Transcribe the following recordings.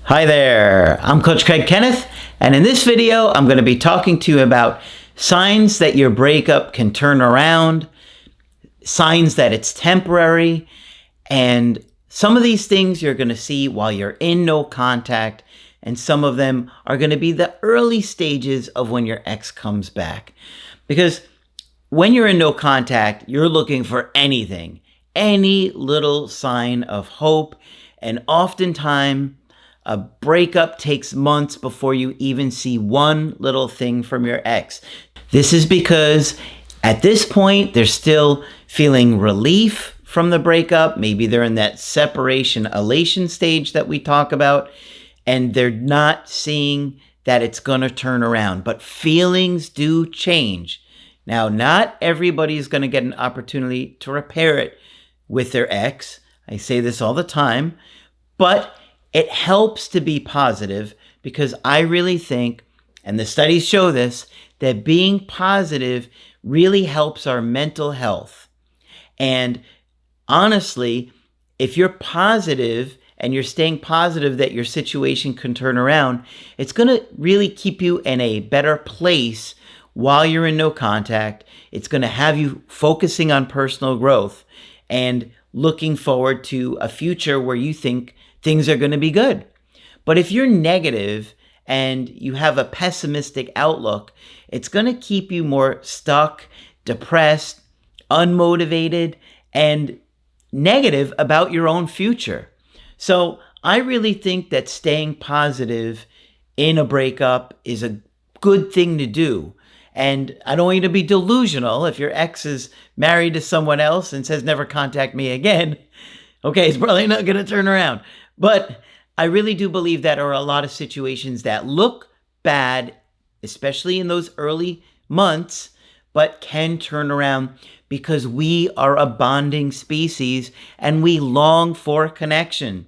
Hi there, I'm Coach Craig Kenneth, and in this video, I'm going to be talking to you about signs that your breakup can turn around, signs that it's temporary, and some of these things you're going to see while you're in no contact, and some of them are going to be the early stages of when your ex comes back. Because when you're in no contact, you're looking for anything, any little sign of hope, and oftentimes, a breakup takes months before you even see one little thing from your ex. This is because at this point, they're still feeling relief from the breakup. Maybe they're in that separation elation stage that we talk about, and they're not seeing that it's going to turn around. But feelings do change. Now, not everybody's going to get an opportunity to repair it with their ex. I say this all the time, but it helps to be positive because I really think, and the studies show this, that being positive really helps our mental health. And honestly, if you're positive and you're staying positive that your situation can turn around, it's going to really keep you in a better place while you're in no contact. It's going to have you focusing on personal growth and looking forward to a future where you think things are going to be good. But if you're negative and you have a pessimistic outlook, it's going to keep you more stuck, depressed, unmotivated, and negative about your own future. So I really think that staying positive in a breakup is a good thing to do. And I don't want you to be delusional. If your ex is married to someone else and says, never contact me again, okay, it's probably not going to turn around. But I really do believe that there are a lot of situations that look bad, especially in those early months, but can turn around because we are a bonding species and we long for connection.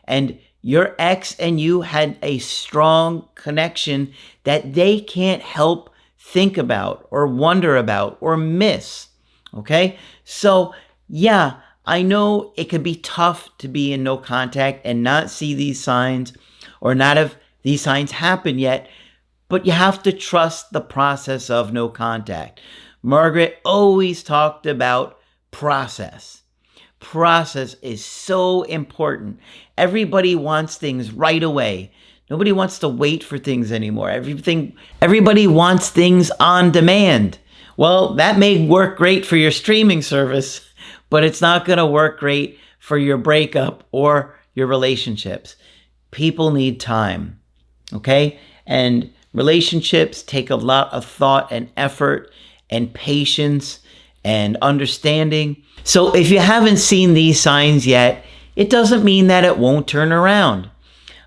And your ex and you had a strong connection that they can't help think about or wonder about or miss. Okay? So, yeah, I know it can be tough to be in no contact and not see these signs or not have these signs happen yet, but you have to trust the process of no contact. Margaret always talked about process. Process is so important. Everybody wants things right away. Nobody wants to wait for things anymore. Everybody wants things on demand. Well, that may work great for your streaming service, but it's not going to work great for your breakup or your relationships. People need time, okay? And relationships take a lot of thought and effort and patience and understanding. So if you haven't seen these signs yet, it doesn't mean that it won't turn around.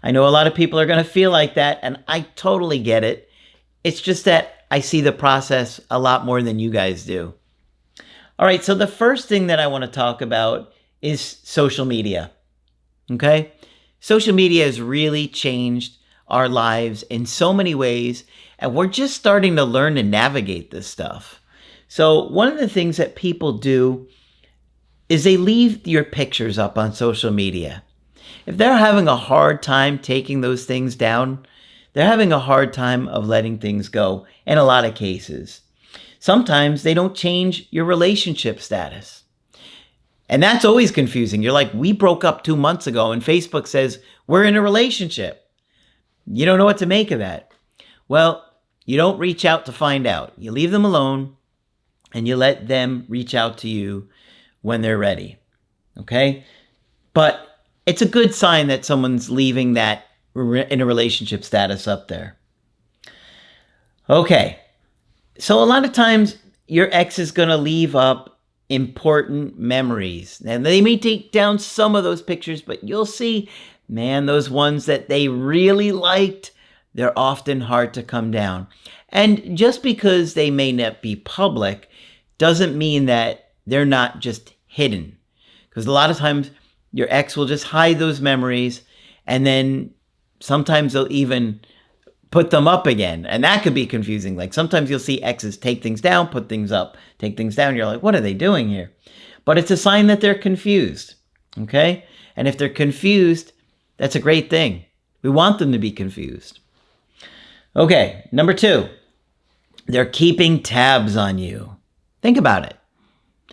I know a lot of people are going to feel like that, and I totally get it. It's just that I see the process a lot more than you guys do. All right, so the first thing that I want to talk about is social media, okay? Social media has really changed our lives in so many ways, and we're just starting to learn to navigate this stuff. So one of the things that people do is they leave your pictures up on social media. If they're having a hard time taking those things down, they're having a hard time of letting things go in a lot of cases. Sometimes they don't change your relationship status. And that's always confusing. You're like, we broke up 2 months ago and Facebook says we're in a relationship. You don't know what to make of that. Well, you don't reach out to find out. You leave them alone and you let them reach out to you when they're ready. Okay? But it's a good sign that someone's leaving that in a relationship status up there. Okay. So a lot of times your ex is going to leave up important memories. And they may take down some of those pictures, but you'll see, man, those ones that they really liked, they're often hard to come down. And just because they may not be public doesn't mean that they're not just hidden. Because a lot of times your ex will just hide those memories, and then sometimes they'll even put them up again. And that could be confusing. Like sometimes you'll see exes take things down, put things up, take things down. You're like, what are they doing here? But it's a sign that they're confused. Okay? And if they're confused, that's a great thing. We want them to be confused. Okay, number 2, they're keeping tabs on you. Think about it.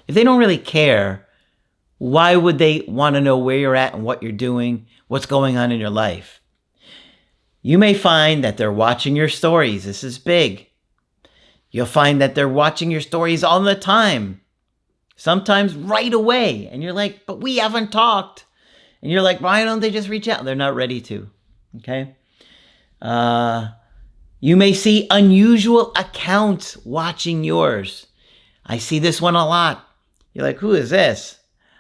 If they don't really care, why would they want to know where you're at and what you're doing, what's going on in your life? You may find that they're watching your stories. This is big. You'll find that they're watching your stories all the time. Sometimes right away. And you're like, but we haven't talked. And you're like, why don't they just reach out? They're not ready to. Okay? You may see unusual accounts watching yours. I see this one a lot. You're like, who is this?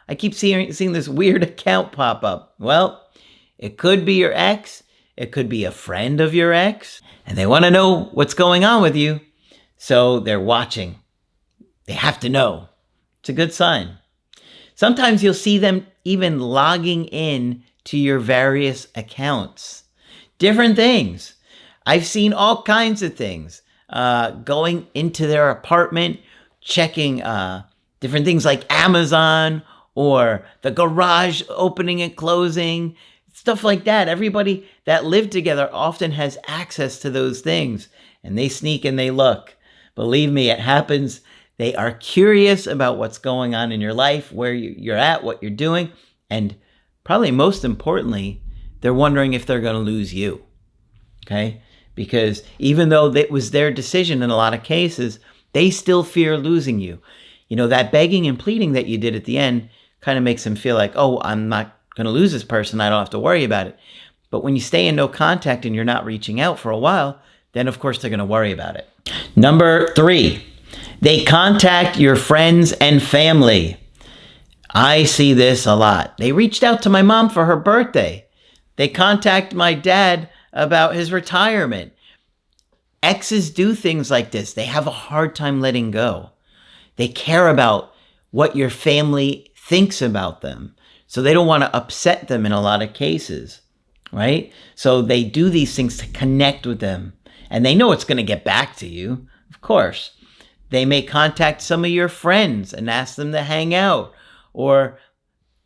I keep seeing this weird account pop up. Well, it could be your ex. It could be a friend of your ex. And they want to know what's going on with you. So they're watching. They have to know. It's a good sign. Sometimes you'll see them even logging in to your various accounts. Different things. I've seen all kinds of things. Going into their apartment, checking different things like Amazon or the garage opening and closing, stuff like that. Everybody that lived together often has access to those things, and they sneak and they look. Believe me, it happens. They are curious about what's going on in your life, where you're at, what you're doing, and probably most importantly, they're wondering if they're going to lose you, okay? Because even though it was their decision in a lot of cases, they still fear losing you. You know, that begging and pleading that you did at the end kind of makes them feel like, oh, I'm not going to lose this person. I don't have to worry about it. But when you stay in no contact and you're not reaching out for a while, then of course they're going to worry about it. Number 3, they contact your friends and family. I see this a lot. They reached out to my mom for her birthday. They contact my dad about his retirement. Exes do things like this. They have a hard time letting go. They care about what your family thinks about them. So they don't want to upset them in a lot of cases, right? So they do these things to connect with them. And they know it's going to get back to you, of course. They may contact some of your friends and ask them to hang out. Or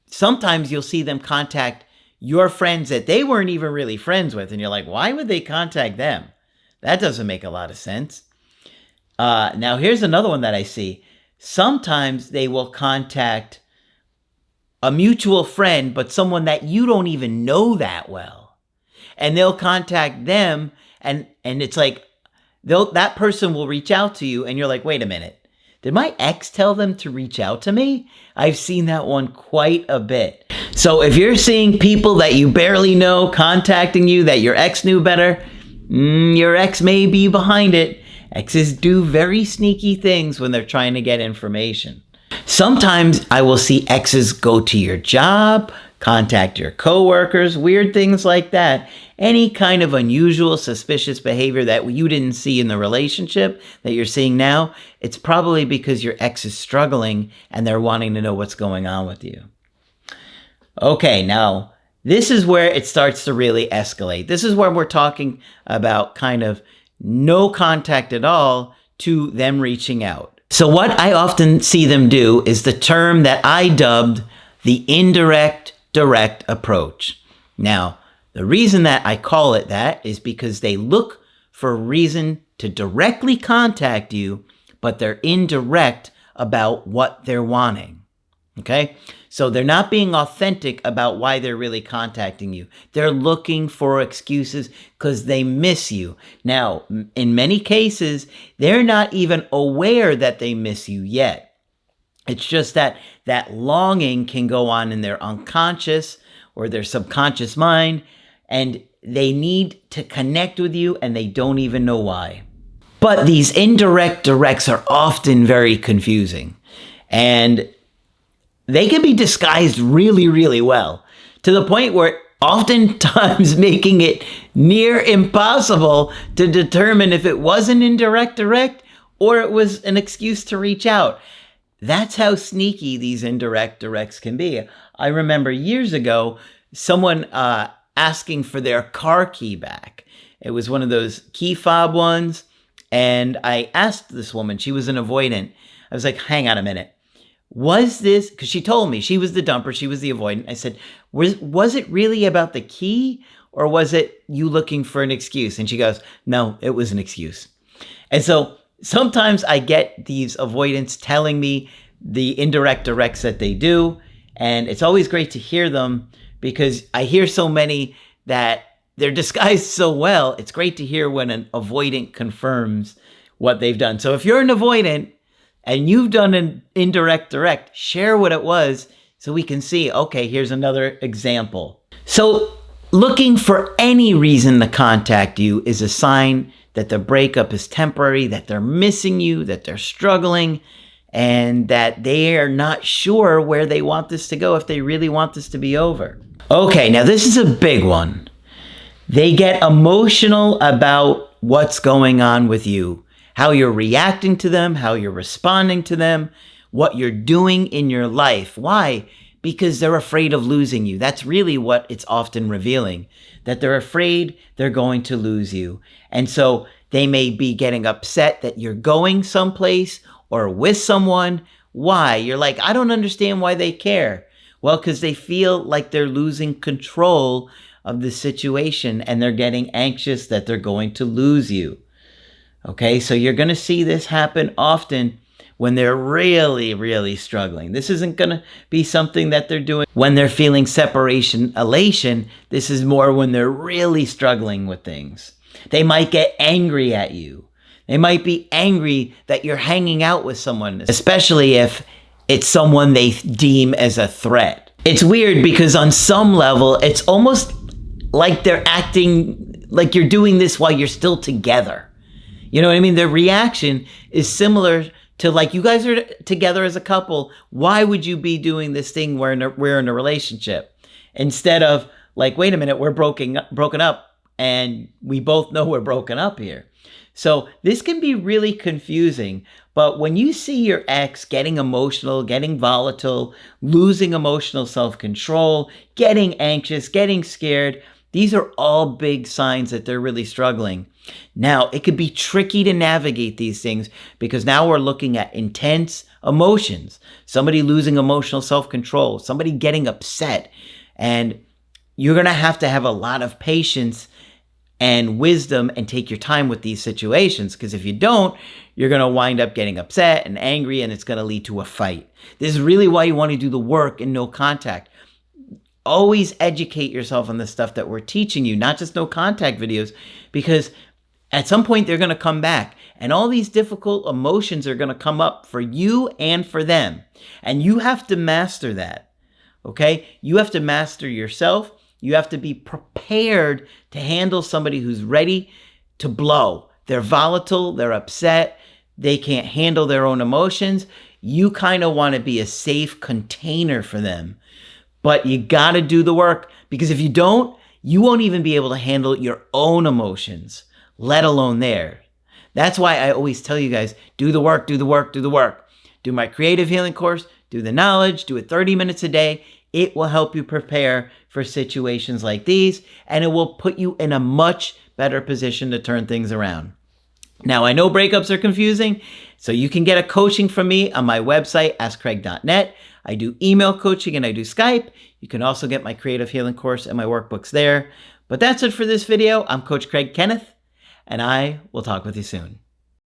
sometimes you'll see them contact your friends that they weren't even really friends with. And you're like, why would they contact them? That doesn't make a lot of sense. Now, here's another one that I see. Sometimes they will contact a mutual friend, but someone that you don't even know that well. And they'll contact them, and it's like that person will reach out to you, and you're like, wait a minute. Did my ex tell them to reach out to me? I've seen that one quite a bit. So if you're seeing people that you barely know contacting you that your ex knew better, your ex may be behind it. Exes do very sneaky things when they're trying to get information. Sometimes I will see exes go to your job, contact your coworkers, weird things like that. Any kind of unusual, suspicious behavior that you didn't see in the relationship that you're seeing now, it's probably because your ex is struggling and they're wanting to know what's going on with you. Okay, now this is where it starts to really escalate. This is where we're talking about kind of no contact at all to them reaching out. So what I often see them do is the term that I dubbed the indirect direct approach. Now, the reason that I call it that is because they look for a reason to directly contact you, but they're indirect about what they're wanting. Okay? So they're not being authentic about why they're really contacting you. They're looking for excuses because they miss you. Now, in many cases, they're not even aware that they miss you yet. It's just that longing can go on in their unconscious or their subconscious mind, and they need to connect with you and they don't even know why. But these indirect directs are often very confusing, and they can be disguised really, really well, to the point where oftentimes making it near impossible to determine if it was an indirect direct or it was an excuse to reach out. That's how sneaky these indirect directs can be. I remember years ago, someone asking for their car key back. It was one of those key fob ones. And I asked this woman, she was an avoidant. I was like, hang on a minute. Was this, because she told me she was the dumper, she was the avoidant. I said, was it really about the key, or was it you looking for an excuse? And she goes, no, it was an excuse. And so sometimes I get these avoidants telling me the indirect directs that they do. And it's always great to hear them because I hear so many that they're disguised so well. It's great to hear when an avoidant confirms what they've done. So if you're an avoidant and you've done an indirect direct, share what it was so we can see, okay, here's another example. So looking for any reason to contact you is a sign that the breakup is temporary, that they're missing you, that they're struggling, and that they are not sure where they want this to go, if they really want this to be over. Okay, now this is a big one. They get emotional about what's going on with you, how you're reacting to them, how you're responding to them, what you're doing in your life. Why? Because they're afraid of losing you. That's really what it's often revealing, that they're afraid they're going to lose you. And so they may be getting upset that you're going someplace or with someone. Why? You're like, I don't understand why they care. Well, because they feel like they're losing control of the situation and they're getting anxious that they're going to lose you. Okay, so you're going to see this happen often when they're really, really struggling. This isn't going to be something that they're doing when they're feeling separation elation. This is more when they're really struggling with things. They might get angry at you. They might be angry that you're hanging out with someone, especially if it's someone they deem as a threat. It's weird because on some level, it's almost like they're acting like you're doing this while you're still together. You know what I mean? Their reaction is similar to like, you guys are together as a couple. Why would you be doing this thing where we're in a relationship? Instead of like, wait a minute, we're broken up and we both know we're broken up here. So this can be really confusing. But when you see your ex getting emotional, getting volatile, losing emotional self-control, getting anxious, getting scared, these are all big signs that they're really struggling. Now, it could be tricky to navigate these things because now we're looking at intense emotions, somebody losing emotional self-control, somebody getting upset, and you're going to have a lot of patience and wisdom and take your time with these situations, because if you don't, you're going to wind up getting upset and angry and it's going to lead to a fight. This is really why you want to do the work in no contact. Always educate yourself on the stuff that we're teaching you, not just no contact videos, because at some point they're going to come back and all these difficult emotions are going to come up for you and for them. And you have to master that. Okay? You have to master yourself. You have to be prepared to handle somebody who's ready to blow. They're volatile, they're upset, they can't handle their own emotions. You kind of want to be a safe container for them. But you got to do the work, because if you don't, you won't even be able to handle your own emotions, let alone theirs. That's why I always tell you guys, do the work, do the work, do the work. Do my creative healing course, do the knowledge, do it 30 minutes a day. It will help you prepare for situations like these, and it will put you in a much better position to turn things around. Now, I know breakups are confusing, so you can get a coaching from me on my website, askcraig.net. I do email coaching and I do Skype. You can also get my creative healing course and my workbooks there. But that's it for this video. I'm Coach Craig Kenneth, and I will talk with you soon.